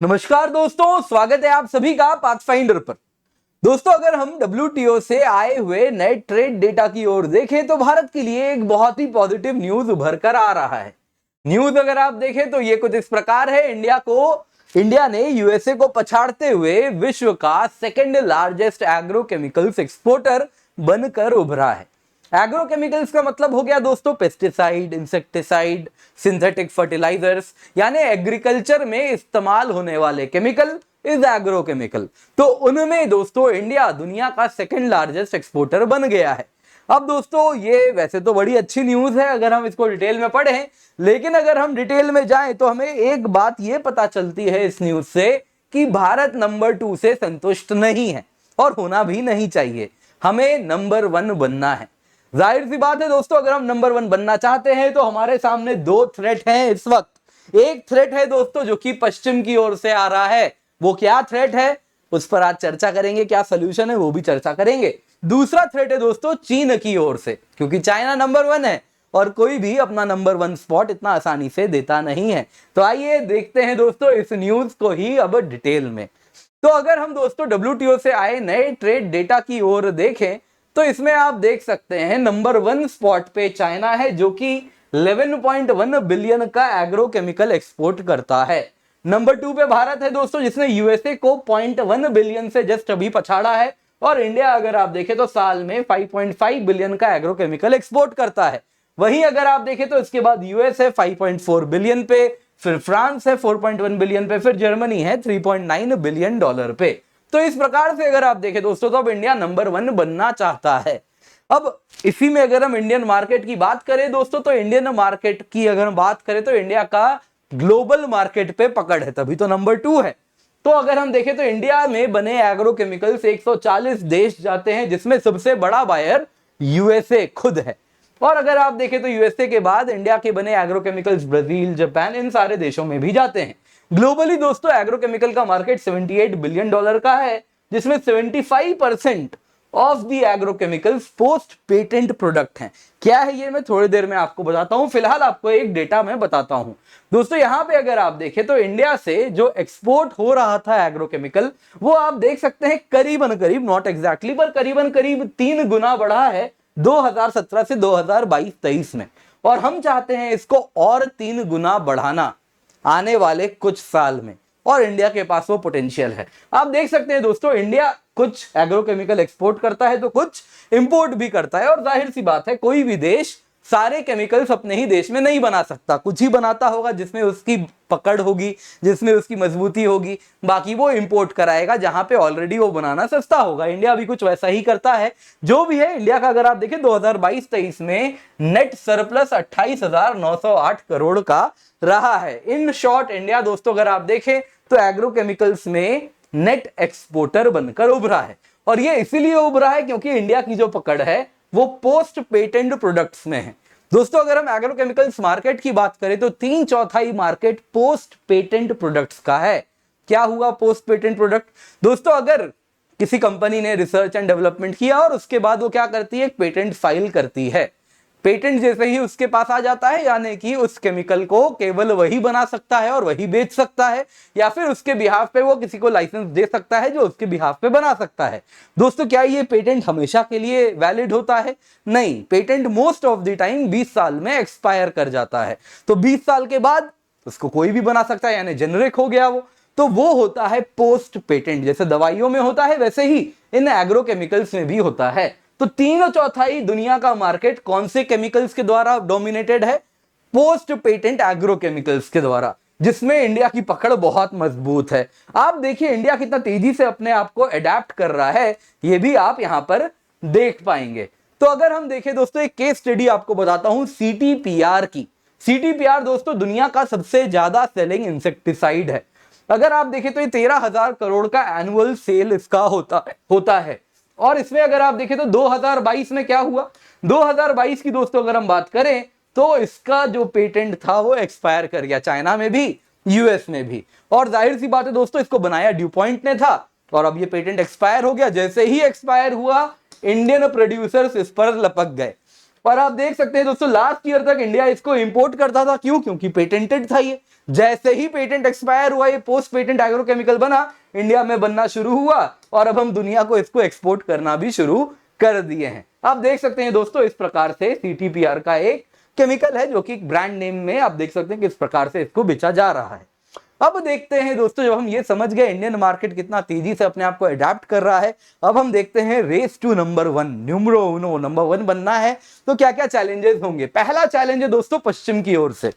नमस्कार दोस्तों, स्वागत है आप सभी का पाथफाइंडर पर। दोस्तों, अगर हम WTO से आए हुए नए ट्रेड डेटा की ओर देखें तो भारत के लिए एक बहुत ही पॉजिटिव न्यूज उभर कर आ रहा है। न्यूज अगर आप देखें तो ये कुछ इस प्रकार है। इंडिया ने यूएसए को पछाड़ते हुए विश्व का सेकंड लार्जेस्ट एग्रोकेमिकल्स एक्सपोर्टर बनकर उभरा है। एग्रोकेमिकल्स का मतलब हो गया दोस्तों पेस्टिसाइड, इंसेक्टिसाइड, सिंथेटिक फर्टिलाइजर्स, यानी एग्रीकल्चर में इस्तेमाल होने वाले केमिकल इज एग्रोकेमिकल। तो उनमें दोस्तों इंडिया दुनिया का सेकंड लार्जेस्ट एक्सपोर्टर बन गया है। अब दोस्तों ये वैसे तो बड़ी अच्छी न्यूज है अगर हम इसको डिटेल में पढ़ें, लेकिन अगर हम डिटेल में जाएं तो हमें एक बात ये पता चलती है इस न्यूज से कि भारत नंबर 2 से संतुष्ट नहीं है और होना भी नहीं चाहिए। हमें नंबर 1 बनना है। जाहिर सी बात है दोस्तों, अगर हम नंबर 1 बनना चाहते हैं तो हमारे सामने 2 थ्रेट हैं इस वक्त। एक थ्रेट है दोस्तों जो कि पश्चिम की ओर से आ रहा है। वो क्या थ्रेट है उस पर आज चर्चा करेंगे, क्या सोल्यूशन है वो भी चर्चा करेंगे। दूसरा थ्रेट है दोस्तों चीन की ओर से, क्योंकि चाइना नंबर 1 है और कोई भी अपना नंबर 1 स्पॉट इतना आसानी से देता नहीं है। तो आइए देखते हैं दोस्तों इस न्यूज को ही अब डिटेल में। तो अगर हम दोस्तों WTO से आए नए ट्रेड डेटा की ओर देखें तो इसमें आप देख सकते हैं नंबर 1 स्पॉट पे चाइना है जो कि 11.1 बिलियन का एग्रोकेमिकल एक्सपोर्ट करता है। नंबर 2 पे भारत है दोस्तों जिसने यूएसए को 0.1 बिलियन से जस्ट अभी पछाड़ा है। और इंडिया अगर आप देखें तो साल में 5.5 बिलियन का एग्रोकेमिकल एक्सपोर्ट करता है। वहीं अगर आप देखें तो इसके बाद यूएस है 5.4 बिलियन पे, फिर फ्रांस है 4.1 बिलियन पे, फिर जर्मनी है 3.9 बिलियन डॉलर पे। तो इस प्रकार से अगर आप देखें दोस्तों तो अब इंडिया नंबर 1 बनना चाहता है। अब इसी में अगर हम इंडियन मार्केट की बात करें दोस्तों तो इंडियन मार्केट की अगर हम बात करें तो इंडिया का ग्लोबल मार्केट पे पकड़ है, तभी तो नंबर 2 है। तो अगर हम देखें तो इंडिया में बने एग्रोकेमिकल्स 140 देश जाते हैं जिसमें सबसे बड़ा बायर यूएसए खुद है। और अगर आप देखें तो यूएसए के बाद इंडिया के बने एग्रोकेमिकल्स ब्राजील, जापान, इन सारे देशों में भी जाते हैं। ग्लोबली दोस्तों एग्रोकेमिकल का मार्केट 78 बिलियन डॉलर का है, जिसमें 75% of the agrochemicals post patent product हैं। क्या है ये मैं थोड़ी देर में आपको बताता हूं, फिलहाल आपको एक डेटा मैं बताता हूं। दोस्तों यहां पे अगर आप देखें तो इंडिया से जो एक्सपोर्ट हो रहा था एग्रोकेमिकल, वो आप देख सकते हैं करीबन करीब, नॉट एग्जैक्टली पर करीबन करीब 3 गुना बढ़ा है 2017 से 2022-23 में। और हम चाहते हैं इसको और 3 गुना बढ़ाना आने वाले कुछ साल में, और इंडिया के पास वो पोटेंशियल है। आप देख सकते हैं दोस्तों इंडिया कुछ एग्रोकेमिकल एक्सपोर्ट करता है तो कुछ इंपोर्ट भी करता है। और जाहिर सी बात है कोई भी देश सारे केमिकल्स अपने ही देश में नहीं बना सकता, कुछ ही बनाता होगा जिसमें उसकी पकड़ होगी, जिसमें उसकी मजबूती होगी, बाकी वो इंपोर्ट कराएगा जहां पे ऑलरेडी वो बनाना सस्ता होगा। इंडिया भी कुछ वैसा ही करता है। जो भी है इंडिया का अगर आप देखें 2022-23 में नेट सरप्लस 28,908 करोड़ का रहा है। इन शॉर्ट इंडिया दोस्तों अगर आप देखें तो एग्रोकेमिकल्स में नेट एक्सपोर्टर बनकर उभरा है। और ये इसीलिए उभरा है क्योंकि इंडिया की जो पकड़ है वो पोस्ट पेटेंट प्रोडक्ट्स में है। दोस्तों अगर हम एग्रोकेमिकल्स मार्केट की बात करें तो 3/4 मार्केट पोस्ट पेटेंट प्रोडक्ट्स का है। क्या हुआ पोस्ट पेटेंट प्रोडक्ट? दोस्तों अगर किसी कंपनी ने रिसर्च एंड डेवलपमेंट किया और उसके बाद वो क्या करती है, एक पेटेंट फाइल करती है। पेटेंट जैसे ही उसके पास आ जाता है यानी कि उस केमिकल को केवल वही बना सकता है और वही बेच सकता है, या फिर उसके बिहाफ पे वो किसी को लाइसेंस दे सकता है जो उसके बिहाफ पे बना सकता है। दोस्तों क्या ये पेटेंट हमेशा के लिए वैलिड होता है? नहीं, patent most of the time 20 साल में एक्सपायर कर जाता है। तो 20 साल के बाद उसको कोई भी बना सकता है, यानी जेनरिक हो गया वो। तो वो होता है पोस्ट पेटेंट। जैसे दवाइयों में होता है वैसे ही इन एग्रोकेमिकल्स में भी होता है। तो 3/4 दुनिया का मार्केट कौन से केमिकल्स के द्वारा डोमिनेटेड है? पोस्ट पेटेंट एग्रोकेमिकल्स के द्वारा, जिसमें इंडिया की पकड़ बहुत मजबूत है। आप देखिए इंडिया कितना तेजी से अपने आप को अडेप्ट कर रहा है, ये भी आप यहां पर देख पाएंगे। तो अगर हम देखें दोस्तों एक केस स्टडी आपको बताता हूं CTPR की। CTPR दोस्तों दुनिया का सबसे ज्यादा सेलिंग इंसेक्टिसाइड है। अगर आप देखें तो ये 13,000 करोड़ का एनुअल सेल इसका होता है। और इसमें अगर आप देखें तो 2022 में क्या हुआ, 2022 की दोस्तों अगर हम बात करें तो इसका जो पेटेंट था वो एक्सपायर कर गया, चाइना में भी, यूएस में भी। और जाहिर सी बात है दोस्तों इसको बनाया ड्यूपॉइंट ने था और अब ये पेटेंट एक्सपायर हो गया। जैसे ही एक्सपायर हुआ इंडियन प्रोड्यूसर्स इस पर लपक गए। और आप देख सकते हैं दोस्तों लास्ट ईयर तक इंडिया इसको इंपोर्ट करता था। क्यों? क्योंकि पेटेंटेड था ये। जैसे ही पेटेंट एक्सपायर हुआ, ये पोस्ट पेटेंट एग्रोकेमिकल बना, इंडिया में बनना शुरू हुआ और अब हम दुनिया को इसको एक्सपोर्ट करना भी शुरू कर दिए हैं। आप देख सकते हैं दोस्तों इस प्रकार से CTPR का एक केमिकल है जो कि ब्रांड नेम में आप देख सकते हैं किस प्रकार से इसको बेचा जा रहा है। अब देखते हैं दोस्तों, जब हम ये समझ गए इंडियन मार्केट कितना तेजी से अपने आप को अडेप्ट कर रहा है, अब हम देखते हैं race to number 1, numero uno, number 1 बनना है तो क्या क्या चैलेंजेस होंगे। पहला चैलेंज है दोस्तों पश्चिम की ओर से।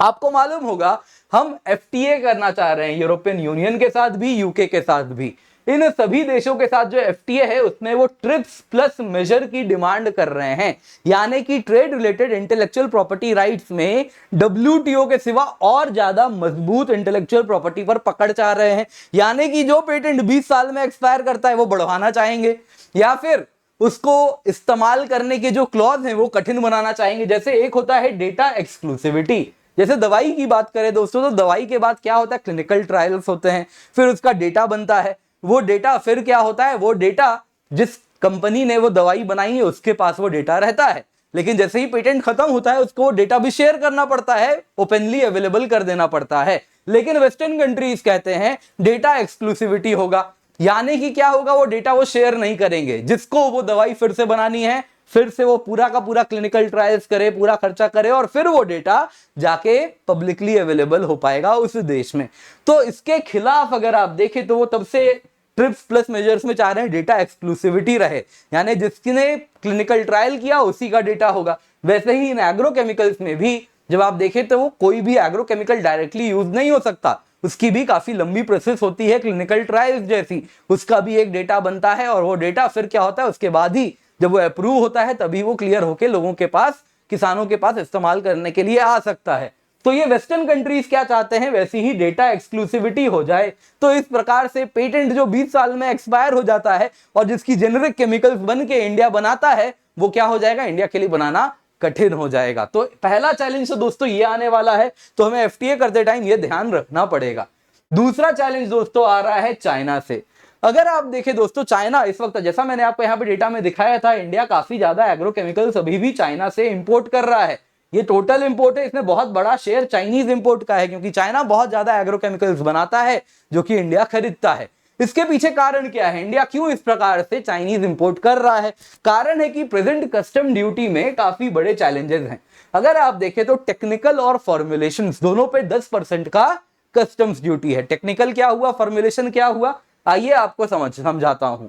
आपको मालूम होगा हम FTA करना चाह रहे हैं यूरोपियन यूनियन के साथ भी, यूके के साथ भी। इन सभी देशों के साथ जो FTA है उसमें वो ट्रिप्स प्लस मेजर की डिमांड कर रहे हैं, यानी कि trade related intellectual property rights में WTO के सिवा और ज्यादा मजबूत इंटेलेक्चुअल प्रॉपर्टी पर पकड़ चाह रहे हैं। यानी कि जो पेटेंट 20 साल में एक्सपायर करता है वो बढ़वाना चाहेंगे, या फिर उसको इस्तेमाल करने के जो क्लॉज हैं वो कठिन बनाना चाहेंगे। जैसे एक होता है डेटा एक्सक्लूसिविटी, जैसे दवाई की बात करें दोस्तों तो दवाई के बाद क्या होता है, क्लिनिकल ट्रायल्स होते हैं, फिर उसका डेटा बनता है। वो डेटा फिर क्या होता है, वो डेटा जिस कंपनी ने वो दवाई बनाई है उसके पास वो डेटा रहता है, लेकिन जैसे ही पेटेंट खत्म होता है उसको डेटा भी शेयर करना पड़ता है, ओपनली अवेलेबल कर देना पड़ता है। लेकिन वेस्टर्न कंट्रीज कहते हैं डेटा एक्सक्लूसिविटी होगा, यानी कि क्या होगा, वो डेटा वो शेयर नहीं करेंगे। जिसको वो दवाई फिर से बनानी है, फिर से वो पूरा का पूरा क्लिनिकल ट्रायल्स करे, पूरा खर्चा करे और फिर वो डेटा जाके पब्लिकली अवेलेबल हो पाएगा उस देश में। तो इसके खिलाफ अगर आप देखें तो वो तब से ट्रिप्स प्लस मेजर्स में चाह रहे हैं डेटा एक्सक्लूसिविटी रहे, यानी जिसने क्लिनिकल ट्रायल किया उसी का डेटा होगा। वैसे ही इन एग्रोकेमिकल्स में भी जब आप देखें तो वो कोई भी एग्रोकेमिकल डायरेक्टली यूज नहीं हो सकता, उसकी भी काफी लंबी प्रोसेस होती है क्लिनिकल ट्रायल्स जैसी, उसका भी एक डेटा बनता है और वो डेटा फिर क्या होता है, उसके बाद ही जब वो अप्रूव होता है तभी वो क्लियर होके लोगों के पास, किसानों के पास इस्तेमाल करने के लिए आ सकता है। तो ये वेस्टर्न कंट्रीज क्या चाहते हैं, वैसी ही डेटा एक्सक्लूसिविटी हो जाए। तो इस प्रकार से पेटेंट जो 20 साल में एक्सपायर हो जाता है और जिसकी जेनेरिक केमिकल्स बन के इंडिया बनाता है, वो क्या हो जाएगा, इंडिया के लिए बनाना कठिन हो जाएगा। तो पहला चैलेंज तो दोस्तों ये आने वाला है, तो हमें FTA करते टाइम ये ध्यान रखना पड़ेगा। दूसरा चैलेंज दोस्तों आ रहा है चाइना से। अगर आप देखें दोस्तों, चाइना इस वक्त, जैसा मैंने आपको यहाँ पे डेटा में दिखाया था, इंडिया काफी ज्यादा एग्रोकेमिकल्स अभी भी चाइना से इंपोर्ट कर रहा है। ये टोटल इंपोर्ट है, इसमें बहुत बड़ा शेयर चाइनीज इंपोर्ट का है, क्योंकि चाइना बहुत ज्यादा एग्रोकेमिकल्स बनाता है जो कि इंडिया खरीदता है। इसके पीछे कारण क्या है, इंडिया क्यों इस प्रकार से चाइनीज इंपोर्ट कर रहा है? कारण है कि प्रेजेंट कस्टम ड्यूटी में काफी बड़े चैलेंजेस हैं। अगर आप देखें तो टेक्निकल और फॉर्मुलेशन दोनों पे 10% का कस्टम्स ड्यूटी है। टेक्निकल क्या हुआ, फॉर्मुलेशन क्या हुआ, आइए आपको समझाता हूं।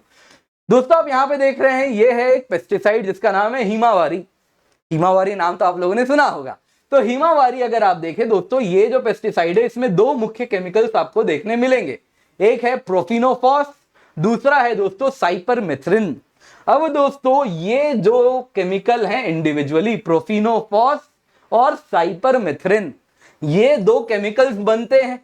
दोस्तों आप यहां पे देख रहे हैं, ये है एक पेस्टिसाइड जिसका नाम है हिमावारी। हिमावारी नाम तो आप लोगों ने सुना होगा। तो हिमावारी अगर आप देखें दोस्तों, ये जो पेस्टिसाइड है इसमें दो मुख्य केमिकल्स आपको देखने मिलेंगे, एक है प्रोफिनोफॉस, दूसरा है दोस्तों साइपरमेथ्रिन। अब दोस्तों ये जो केमिकल हैं इंडिविजुअली, प्रोफिनोफॉस और साइपरमेथ्रिन, ये दो केमिकल्स बनते हैं,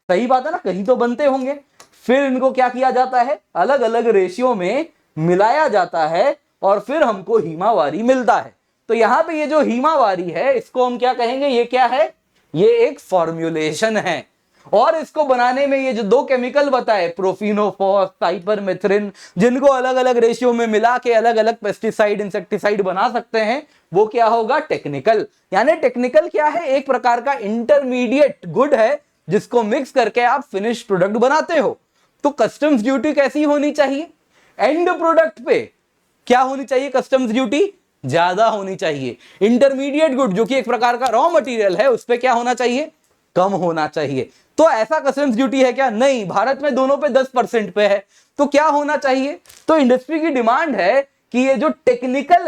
सही बात है ना, कहीं तो बनते होंगे। फिर इनको क्या किया जाता है, अलग अलग रेशियो में मिलाया जाता है और फिर हमको हिमावारी मिलता है। तो यहां पे ये जो हिमावारी है इसको हम क्या कहेंगे, ये क्या है, ये एक फॉर्म्युलेशन है। और इसको बनाने में ये जो दो केमिकल बताए, प्रोफिनोफॉस, साइपरमेथ्रिन, जिनको अलग अलग रेशियो में मिला के अलग अलग पेस्टिसाइड, इंसेक्टिसाइड बना सकते हैं, वो क्या होगा, टेक्निकल। यानी टेक्निकल क्या है, एक प्रकार का इंटरमीडिएट गुड है जिसको मिक्स करके आप फिनिश प्रोडक्ट बनाते हो। तो कस्टम्स ड्यूटी कैसी होनी चाहिए, एंड प्रोडक्ट पे क्या होनी चाहिए, कस्टम्स ड्यूटी ज्यादा होनी चाहिए। इंटरमीडिएट गुड जो कि एक प्रकार का रॉ मटेरियल है, उस पे क्या होना चाहिए, कम होना चाहिए। तो ऐसा कस्टम्स ड्यूटी है क्या, नहीं, भारत में दोनों पे 10% पे है। तो क्या होना चाहिए, तो इंडस्ट्री की डिमांड है कि ये जो टेक्निकल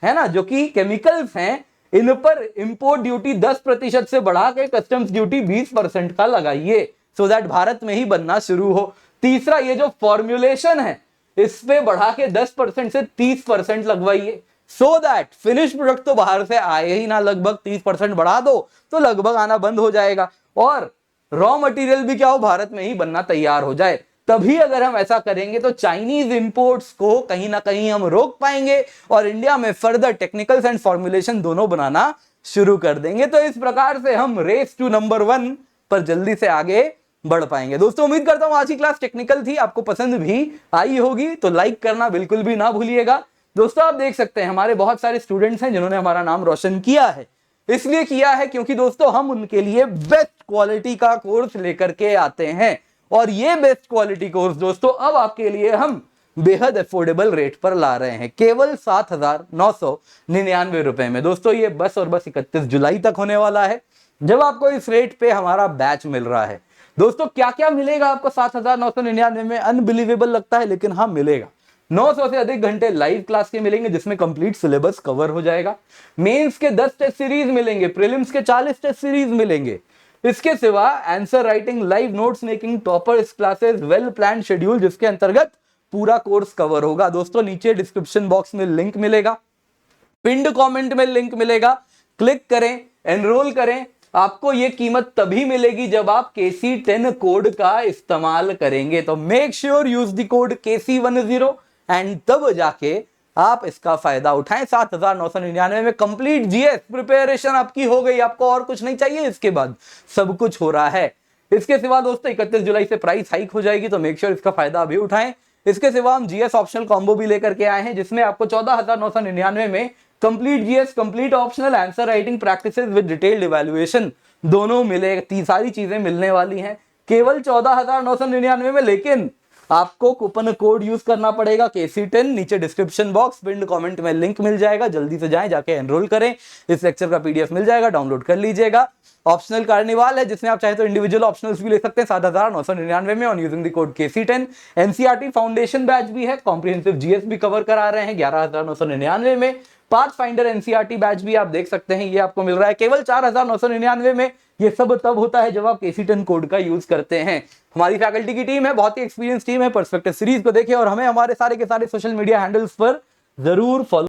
है ना, जो कि केमिकल्स हैं, इन पर इंपोर्ट ड्यूटी 10% से बढ़ा के कस्टम्स ड्यूटी 20% का लगाइए, सो दैट भारत में ही बनना शुरू हो। तीसरा, ये जो फॉर्म्युलेशन है इस पे बढ़ा के 10% से 30% लगवाइए, सो दैट फिनिश प्रोडक्ट तो बाहर से आए ही ना, लगभग 30% बढ़ा दो तो लगभग आना बंद हो जाएगा और रॉ मटेरियल भी क्या हो, भारत में ही बनना तैयार हो जाए। तभी अगर हम ऐसा करेंगे तो चाइनीज इंपोर्ट्स को कहीं ना कहीं हम रोक पाएंगे और इंडिया में फर्दर टेक्निकल्स एंड फॉर्मुलेशन दोनों बनाना शुरू कर देंगे। तो इस प्रकार से हम रेस टू नंबर 1 पर जल्दी से आगे बढ़ पाएंगे। दोस्तों उम्मीद करता हूं आज की क्लास टेक्निकल थी, आपको पसंद भी आई होगी, तो लाइक करना बिल्कुल भी ना भूलिएगा। दोस्तों आप देख सकते हैं हमारे बहुत सारे स्टूडेंट्स हैं जिन्होंने हमारा नाम रोशन किया है। इसलिए किया है क्योंकि दोस्तों हम उनके लिए बेस्ट क्वालिटी का कोर्स लेकर के आते हैं, और ये बेस्ट क्वालिटी कोर्स दोस्तों अब आपके लिए हम बेहद अफोर्डेबल रेट पर ला रहे हैं, केवल 7,999 रुपए में। दोस्तों ये बस और बस 31 जुलाई तक होने वाला है, जब आपको इस रेट पे हमारा बैच मिल रहा है। दोस्तों क्या क्या मिलेगा आपको 7,999 में? अनबिलीवेबल लगता है लेकिन हाँ मिलेगा। 900 से अधिक घंटे लाइव क्लास के मिलेंगे जिसमें कंप्लीट सिलेबस कवर हो जाएगा। मेंस के 10 टेस्ट सीरीज मिलेंगे, प्रीलिम्स के 40 टेस्ट सीरीज मिलेंगे। इसके सिवा answer writing, live notes making, toppers classes, well plan schedule जिसके अंतर्गत पूरा कोर्स कवर होगा। दोस्तों नीचे डिस्क्रिप्शन बॉक्स में लिंक मिलेगा, पिंड कमेंट में लिंक मिलेगा, क्लिक करें, एनरोल करें। आपको यह कीमत तभी मिलेगी जब आप KC10 कोड का इस्तेमाल करेंगे, तो make sure use the code KC10 and तब जाके आप इसका फायदा उठाएं। 7,999 में कंप्लीट GS प्रिपरेशन आपकी हो गई, आपको और कुछ नहीं चाहिए, इसके बाद सब कुछ हो रहा है। इसके सिवा दोस्तों 31 जुलाई से प्राइस हाइक हो जाएगी, तो मेक श्योर इसका फायदा अभी उठाएं। इसके सिवा हम GS ऑप्शनल कॉम्बो भी लेकर के आए हैं जिसमें आपको 14,999 में complete GS, complete optional answer writing practices with detailed evaluation दोनों मिले, सारी चीजें मिलने वाली हैं केवल 14,999 में। लेकिन आपको कूपन कोड यूज करना पड़ेगा KC10, नीचे डिस्क्रिप्शन बॉक्स पिन कमेंट में लिंक मिल जाएगा, जल्दी से जाएं, जाके एनरोल करें। इस लेक्चर का PDF मिल जाएगा, डाउनलोड कर लीजिएगा। ऑप्शनल कार्निवाल है जिसमें आप चाहे तो इंडिविजुअल ऑप्शनल्स भी ले सकते हैं 7,999 में on using the code KC10। NCERT foundation batch भी है, कॉम्प्रिहेंसिव GS भी कवर करा रहे हैं 11,999 में। पाथफाइंडर NCERT बैच भी आप देख सकते हैं, ये आपको मिल रहा है केवल 4,999 में। ये सब तब होता है जब आप KC10 कोड का यूज करते हैं। हमारी फैकल्टी की टीम है, बहुत ही एक्सपीरियंस टीम है। पर्सपेक्टिव सीरीज को देखें और हमें हमारे सारे के सारे सोशल मीडिया हैंडल्स पर जरूर फॉलो